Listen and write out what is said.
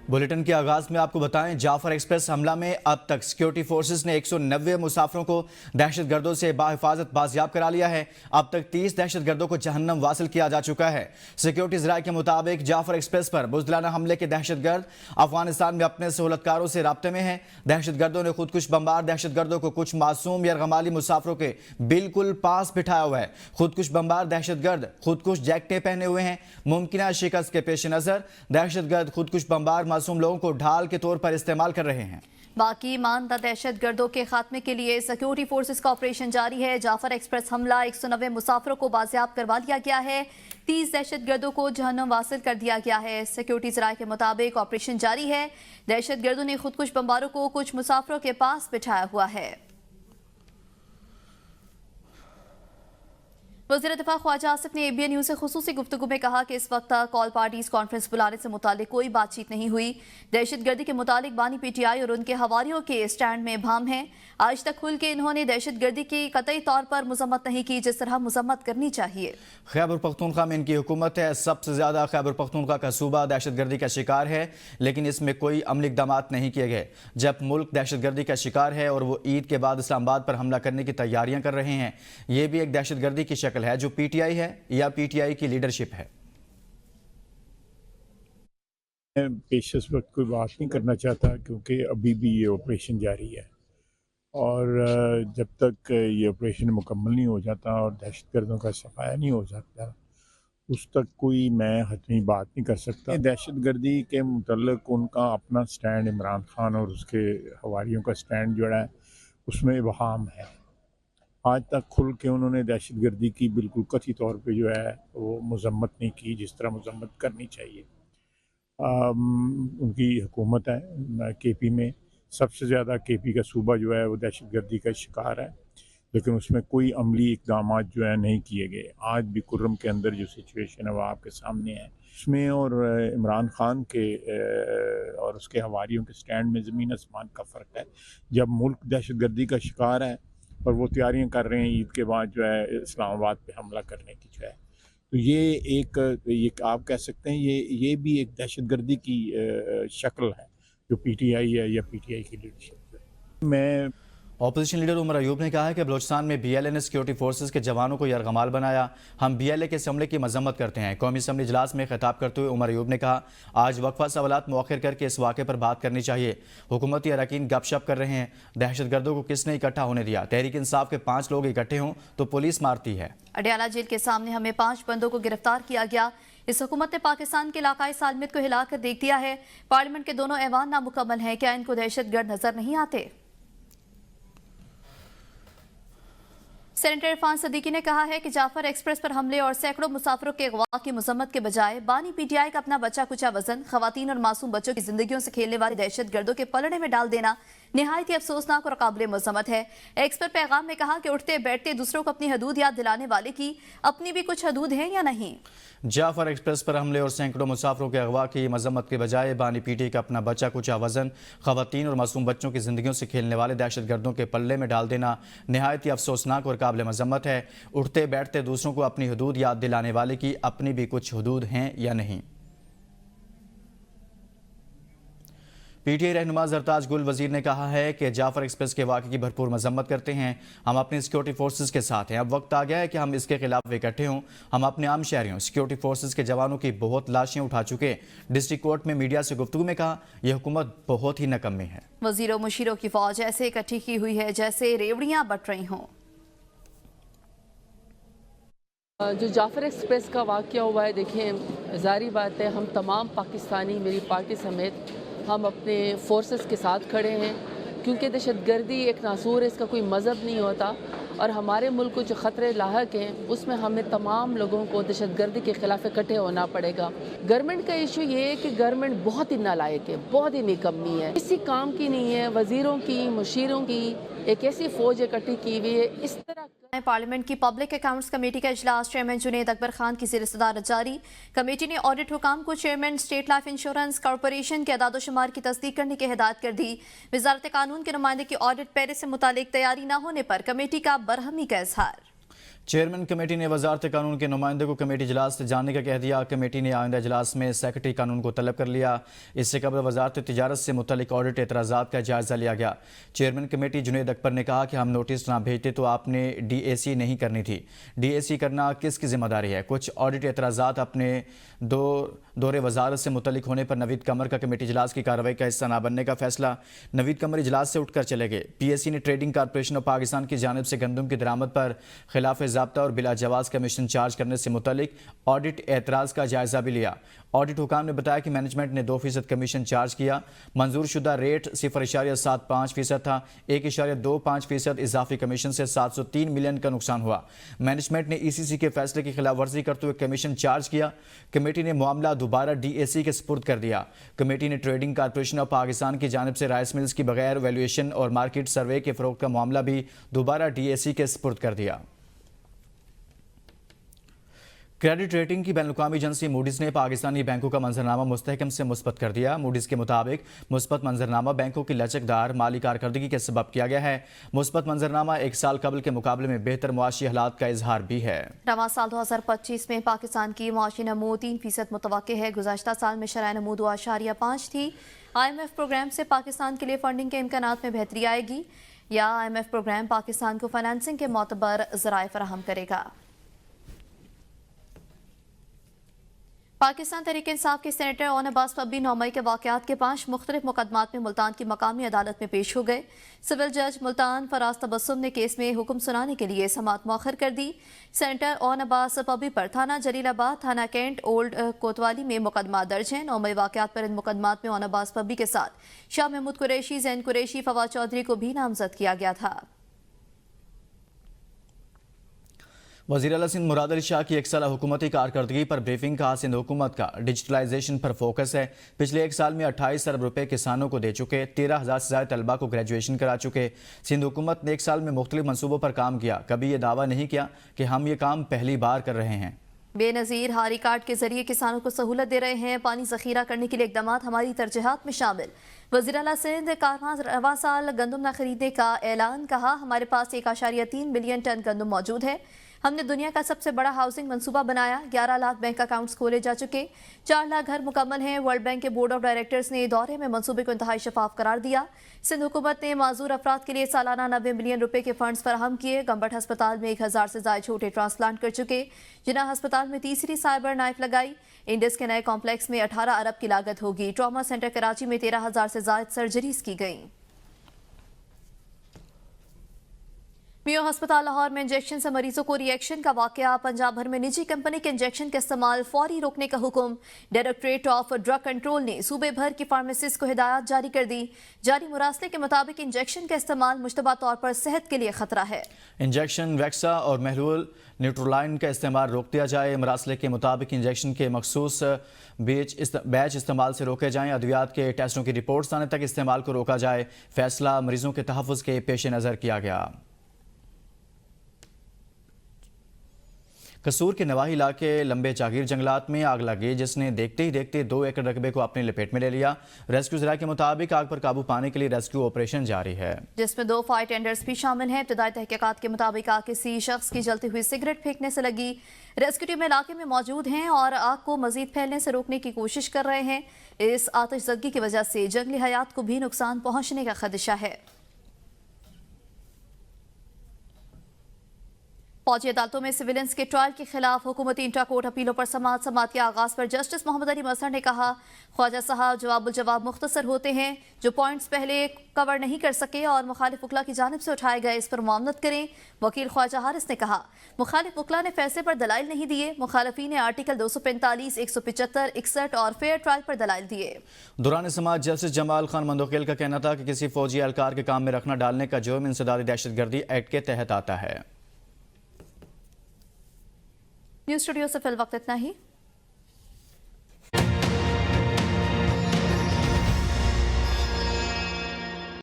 Bulletin के आगाज में आपको बताएं, जाफर एक्सप्रेस हमला में अब तक सिक्योरिटी फोर्सेस ने 190 मुसाफिरों को दहशतगर्दों से बाहिफाजत बाजियाब करा लिया है। अब तक 30 दहशतगर्दों को जहन्नम वासिल किया जा चुका है। सिक्योरिटी ज़राए के मुताबिक जाफर एक्सप्रेस पर बुज़दिलाना हमले के दहशतगर्द अफगानिस्तान में अपने सहूलतकारों से राब्ते में हैं। दहशतगर्दों ने खुदकुश बमबार दहशतगर्दों को कुछ मासूम यरगमाली मुसाफिरों के बिल्कुल पास बिठाया हुआ है। खुदकुश बमबार दहशतगर्द खुदकुश जैकेटें पहने हुए हैं। मुमकिन शिकस्त के पेश नज़र दहशतगर्द खुदकुश बमबार मासूम लोगों को ढाल के तौर पर इस्तेमाल कर रहे हैं। बाकी मानदा दहशत गर्दों के खात्मे के लिए सिक्योरिटी फोर्सेस का ऑपरेशन जारी है। जाफर एक्सप्रेस हमला 190 मुसाफिरों को बाजियाब करवा लिया गया है। 30 दहशत गर्दों को जहन्नम वासिल कर दिया गया है। सिक्योरिटी ज़राए के मुताबिक ऑपरेशन जारी है। दहशत गर्दों ने खुदकुश बमबारों को कुछ मुसाफिरों के पास बिठाया हुआ है। वज़ीर दिफा ख्वाजा आसिफ ने ABN न्यूज़ से खुसूसी गुफ्तगू में कहा कि इस वक्त कॉल पार्टीज कॉन्फ्रेंस बुलाने से मुतालिक कोई बातचीत नहीं हुई। दहशत गर्दी के मुतालिक बानी PTI और उनके हवारियों के स्टैंड में भाम हैं। आज तक खुल के इन्होंने दहशत गर्दी की कतई तौर पर मजम्मत नहीं की जिस तरह मजम्मत करनी चाहिए। खैबर पख्तूनख्वा में इनकी हुकूमत है। सबसे ज़्यादा खैबर पख्तूनख्वा का सूबा दहशत गर्दी का शिकार है, लेकिन इसमें कोई अमली इक़दामात नहीं किए गए। जब मुल्क दहशत गर्दी का शिकार है और वो ईद के बाद इस्लामाबाद पर हमला करने की तैयारियां कर रहे हैं, ये भी एक दहशत गर्दी की शक्ल है जो PTI है या PTI की लीडरशिप है। मैं पेश इस वक्त कोई बात नहीं करना चाहता क्योंकि अभी भी ये ऑपरेशन जारी है और जब तक ये ऑपरेशन मुकम्मल नहीं हो जाता और दहशतगर्दों का सफाया नहीं हो जाता उस तक कोई मैं हतमी बात नहीं कर सकता। दहशतगर्दी के मुतल्लिक उनका अपना स्टैंड, इमरान खान और उसके हवारियों का स्टैंड जो है उसमें वहाम है। आज तक खुल के उन्होंने दहशतगर्दी की बिल्कुल कथित तौर पे जो है वो मजम्मत नहीं की जिस तरह मजम्मत करनी चाहिए। उनकी हुकूमत है KP में, सबसे ज़्यादा KP का सूबा जो है वो दहशतगर्दी का शिकार है, लेकिन उसमें कोई अमली इक़दाम जो है नहीं किए गए। आज भी कुर्रम के अंदर जो सिचुएशन है वो आपके सामने है। उसमें और इमरान खान के और उसके हवारियों के स्टैंड में ज़मीन आसमान का फ़र्क है। जब मुल्क दहशतगर्दी का शिकार है और वो तैयारियां कर रहे हैं ईद के बाद जो है इस्लामाबाद पे हमला करने की जो है, तो ये आप कह सकते हैं ये भी एक दहशतगर्दी की शक्ल है जो PTI है या PTI की लीडरशिप है। मैं अपोजिशन लीडर उमर अयूब ने कहा है कि बलोचिस्तान में BLA ने सिक्योरिटी फोर्सेस के जवानों को यरगमाल बनाया। हम BLA के इस हमले की मजम्मत करते हैं। कौमी असम्बली इजलास में खिताब करते हुए उमर अयूब ने कहा, आज वक्फा सवालात मौखर करके इस वाक़े पर बात करनी चाहिए। हुकूमती अरकान गपशप कर रहे हैं। दहशतगर्दों को किसने इकट्ठा होने दिया? तहरीक इंसाफ के 5 लोग इकट्ठे हों तो पुलिस मारती है। अडियाला जेल के सामने हमें 5 बंदों को गिरफ्तार किया गया। इस हुकूमत ने पाकिस्तान के इलाकाई सालमियत को हिलाकर देख दिया है। पार्लियामेंट के दोनों ऐवान नामुकम्मल हैं। क्या इनको दहशतगर्द नजर नहीं आते? सेनेटर इरफान सदीकी ने कहा है कि जाफर एक्सप्रेस पर हमले और सैकड़ों मुसाफिरों के अगवा की मजम्मत के बजाय बानी PTI का अपना बचा कुचा वजन खवातीन और मासूम बच्चों की जिंदगियों से खेलने वाले दहशत गर्दों के पलड़े में डाल देना निहायत ही अफसोसनाक और काबिल मजम्मत है। एक्स पर पैगाम में कहा कि उठते बैठते दूसरों को अपनी हदूद याद दिलाने वाले की अपनी भी कुछ हदूद है या नहीं। जाफर एक्सप्रेस पर हमले और सैकड़ों मुसाफिरों के अगवा की मजम्मत के बजाय बानी PTI का अपना बचा कुचा वजन खवातीन और मासूम बच्चों की जिंदगियों से खेलने वाले दहशतगर्दों के पल्ले में डाल देना निहायत ही अफसोसनाक और काबिल मजम्मत है। उठते बैठते दूसरों को अपनी हदूद याद दिलाने वाले की अपनी भी कुछ हदूद हैं या नहीं। PTI रहनुमा जरताज गुल वजीर ने कहा है कि जाफर एक्सप्रेस के वाक़े की भरपूर मजम्मत करते हैं। हम अपनी सिक्योरिटी फोर्सेस के साथ हैं। अब वक्त आ गया है कि हम इसके खिलाफ इकट्ठे हों। हम अपने आम शहरियों सिक्योरिटी फोर्सेस के जवानों की बहुत लाशें उठा चुके। डिस्ट्रिक्ट कोर्ट में मीडिया से गुफ्तगू में कहा, यह हुकूमत बहुत ही नाकामी है। वजीरों मुशीरों की फौज ऐसे इकट्ठी की हुई है जैसे रेवड़ियां बट रही हों। जो जाफर एक्सप्रेस का वाक़या हुआ है, देखें ज़ाहिर बात है हम तमाम पाकिस्तानी मेरी पार्टी समेत हम अपने फोर्सेस के साथ खड़े हैं क्योंकि दहशतगर्दी एक नासूर है, इसका कोई मज़हब नहीं होता और हमारे मुल्क को जो ख़तरे लाहक हैं उसमें हमें तमाम लोगों को दहशतगर्दी के ख़िलाफ़ इकट्ठे होना पड़ेगा। गवर्नमेंट का इशू ये है कि गवर्नमेंट बहुत ही नालायक है, बहुत ही निकम्मी है, किसी काम की नहीं है। वज़ीरों की मुशीरों की एक ऐसी फ़ौज इकट्ठी की हुई है। इस तरह पार्लियामेंट की पब्लिक अकाउंट्स कमेटी का इजलास चेयरमैन जुनैद अकबर खान की ज़ेर सदारत जारी। कमेटी ने ऑडिट हुकाम को chairman state life insurance corporation के अदाद शुमार की तस्दीक करने की हिदायत कर दी। वजारत कानून के नुमाइंदे की ऑडिट पैरे से मुतालिक तैयारी न होने पर कमेटी का बरहमी का इजहार। چیئرمین کمیٹی نے وزارت قانون کے نمائندے کو کمیٹی اجلاس سے جاننے کا کہہ دیا۔ کمیٹی نے آئندہ اجلاس میں سیکرٹری قانون کو طلب کر لیا۔ اس سے قبل وزارت تجارت سے متعلق آڈٹ اعتراضات کا جائزہ لیا گیا۔ چیئرمین کمیٹی جنید اکبر نے کہا کہ ہم نوٹس نہ بھیجتے تو آپ نے ڈی اے سی نہیں کرنی تھی۔ ڈی اے سی کرنا کس کی ذمہ داری ہے؟ کچھ آڈٹ اعتراضات اپنے دور وزارت سے متعلق ہونے پر نوید قمر کا کمیٹی اجلاس کی کارروائی کا حصہ نہ بننے کا فیصلہ۔ نوید قمر اجلاس سے اٹھ کر چلے گئے۔ پی ایس سی نے ٹریڈنگ کارپوریشن آف پاکستان کی جانب سے گندم کی درآمد پر خلاف ضابطہ اور بلا جواز کمیشن چارج کرنے سے متعلق آڈٹ اعتراض کا جائزہ بھی لیا۔ آڈٹ حکام نے بتایا کہ مینجمنٹ نے 2% کمیشن چارج کیا۔ منظور شدہ ریٹ 0.75% تھا۔ 1.25% اضافی کمیشن سے 703 ملین کا نقصان ہوا۔ مینجمنٹ نے ای سی سی کے فیصلے کی خلاف ورزی کرتے ہوئے کمیشن چارج کیا۔ کمیٹی نے معاملہ دوبارہ ڈی اے سی کے سپرد کر دیا۔ کمیٹی نے ٹریڈنگ کارپوریشن آف پاکستان کی جانب سے رائس ملز کی بغیر ویلیویشن اور مارکیٹ سروے کے فروغ کا معاملہ بھی دوبارہ ڈی اے سی کے سپرد کر دیا۔ کریڈٹ ریٹنگ کی بین الاقوامی ایجنسی موڈیز نے پاکستانی بینکوں کا منظرنامہ مستحکم سے مثبت کر دیا۔ موڈیز کے مطابق مثبت منظرنامہ بینکوں کی لچکدار مالی کارکردگی کے سبب کیا گیا ہے۔ مثبت منظرنامہ 1 سال قبل کے مقابلے میں بہتر معاشی حالات کا اظہار بھی ہے۔ رواں سال 2025 میں پاکستان کی معاشی نمو 3% متوقع ہے۔ گزشتہ سال میں شرح نمو 2.5 تھی۔ آئی ایم ایف پروگرام سے پاکستان کے لیے فنڈنگ کے امکانات میں بہتری آئے گی۔ یا I M F program Pakistan کو فائنانسنگ کے معتبر ذرائع فراہم کرے گا۔ پاکستان تحریک انصاف کے سینیٹر اون عباس پبی 9 مئی کے واقعات کے 5 مختلف مقدمات میں ملتان کی مقامی عدالت میں پیش ہو گئے۔ سول جج ملتان فراز تبسم نے کیس میں حکم سنانے کے لیے سماعت مؤخر کر دی۔ سینیٹر اون عباس پبی پر تھانہ جلیل آباد، تھانہ کینٹ، اولڈ کوتوالی میں مقدمات درج ہیں۔ 9 مئی واقعات پر ان مقدمات میں اون عباس پبی کے ساتھ شاہ محمود قریشی، زین قریشی، فواد چودھری کو بھی نامزد کیا گیا تھا۔ وزیر اعلیٰ سندھ مراد علی شاہ کی 1 سالہ حکومتی کارکردگی پر بریفنگ کا سندھ حکومت کا ڈیجیٹلائزیشن پر فوکس ہے۔ پچھلے 1 سال میں 28 ارب روپے کسانوں کو دے چکے، 13,000 سے زائد طلبہ کو گریجویشن کرا چکے۔ سندھ حکومت نے 1 سال میں مختلف منصوبوں پر کام کیا۔ کبھی یہ دعویٰ نہیں کیا کہ ہم یہ کام پہلی بار کر رہے ہیں۔ بے نظیر ہاری کارڈ کے ذریعے کسانوں کو سہولت دے رہے ہیں۔ پانی ذخیرہ کرنے کے لیے اقدامات ہماری ترجیحات میں شامل۔ وزیر اعلیٰ سندھ کارخانہ رواں سال گندم نہ خریدنے کا اعلان، کہا ہمارے پاس 1.3 ملین ٹن گندم موجود ہے۔ ہم نے دنیا کا سب سے بڑا ہاؤسنگ منصوبہ بنایا۔ 11 لاکھ بینک اکاؤنٹس کھولے جا چکے، 4 لاکھ گھر مکمل ہیں۔ ورلڈ بینک کے بورڈ آف ڈائریکٹرز نے دورے میں منصوبے کو انتہائی شفاف قرار دیا۔ سندھ حکومت نے معذور افراد کے لیے سالانہ 90 ملین روپے کے فنڈز فراہم کیے۔ گمبٹ ہسپتال میں 1000 سے زائد چھوٹے ٹرانسپلانٹ کر چکے۔ جناح ہسپتال میں تیسری سائبر نائف لگائی۔ انڈس کے نئے کمپلیکس میں 18 ارب کی لاگت ہوگی۔ ٹراما سینٹر کراچی میں 13,000 سے زائد سرجریز کی گئیں۔ میو ہسپتال لاہور میں انجیکشن سے مریضوں کو ری ایکشن کا واقعہ۔ پنجاب بھر میں نجی کمپنی کے انجیکشن کا استعمال فوری روکنے کا حکم۔ ڈائریکٹوریٹ آف ڈرگ کنٹرول نے صوبے بھر کی فارمیسسٹ کو ہدایات جاری کر دی۔ جاری مراسلے کے مطابق انجیکشن کا استعمال مشتبہ طور پر صحت کے لیے خطرہ ہے۔ انجیکشن، ویکسا اور محلول نیوٹرولائن کا استعمال روک دیا جائے۔ مراسلے کے مطابق انجیکشن کے مخصوص بیچ استعمال سے روکے جائیں۔ ادویات کے ٹیسٹوں کی رپورٹس آنے تک استعمال کو روکا جائے۔ فیصلہ مریضوں کے تحفظ کے پیش نظر کیا گیا۔ قصور کے نواحی علاقے لمبے جاگیر جنگلات میں آگ لگی جس نے دیکھتے ہی دیکھتے 2 ایکڑ رقبے کو اپنے لپیٹ میں لے لیا۔ ریسکیو ذرائع کے مطابق آگ پر قابو پانے کے لیے ریسکیو آپریشن جاری ہے، جس میں 2 فائر ٹینڈرز بھی شامل ہیں۔ ابتدائی تحقیقات کے مطابق آگ کسی شخص کی جلتی ہوئی سگریٹ پھینکنے سے لگی۔ ریسکیو ٹیم علاقے میں موجود ہیں اور آگ کو مزید پھیلنے سے روکنے کی کوشش کر رہے ہیں۔ اس آتش زدگی کی وجہ سے جنگلی حیات کو بھی نقصان پہنچنے کا خدشہ ہے۔ فوجی عدالتوں میں سویلنس کے ٹرائل کے خلاف حکومتی انٹرا کورٹ اپیلوں پر سماعت کے آغاز پر جسٹس محمد علی مظہر نے کہا، خواجہ صاحب جواب الجواب مختصر ہوتے ہیں، جو پوائنٹس پہلے کور نہیں کر سکے اور مخالف وکلا کی جانب سے اٹھائے گئے اس پر معاونت کریں۔ وکیل خواجہ حارث نے کہا، مخالف وکلا نے فیصلے پر دلائل نہیں دیے۔ مخالفین نے آرٹیکل 245، 175، 61 اور فیئر ٹرائل پر دلائل دیے۔ دوران سماعت جسٹس جمال خان مندوخیل کا کہنا تھا کہ کسی فوجی اہلکار کے کام میں رکھنا ڈالنے کا جرم انسدادی دہشت گردی ایکٹ کے تحت آتا ہے۔ نیوز اسٹوڈیو سے فی الوقت اتنا ہی۔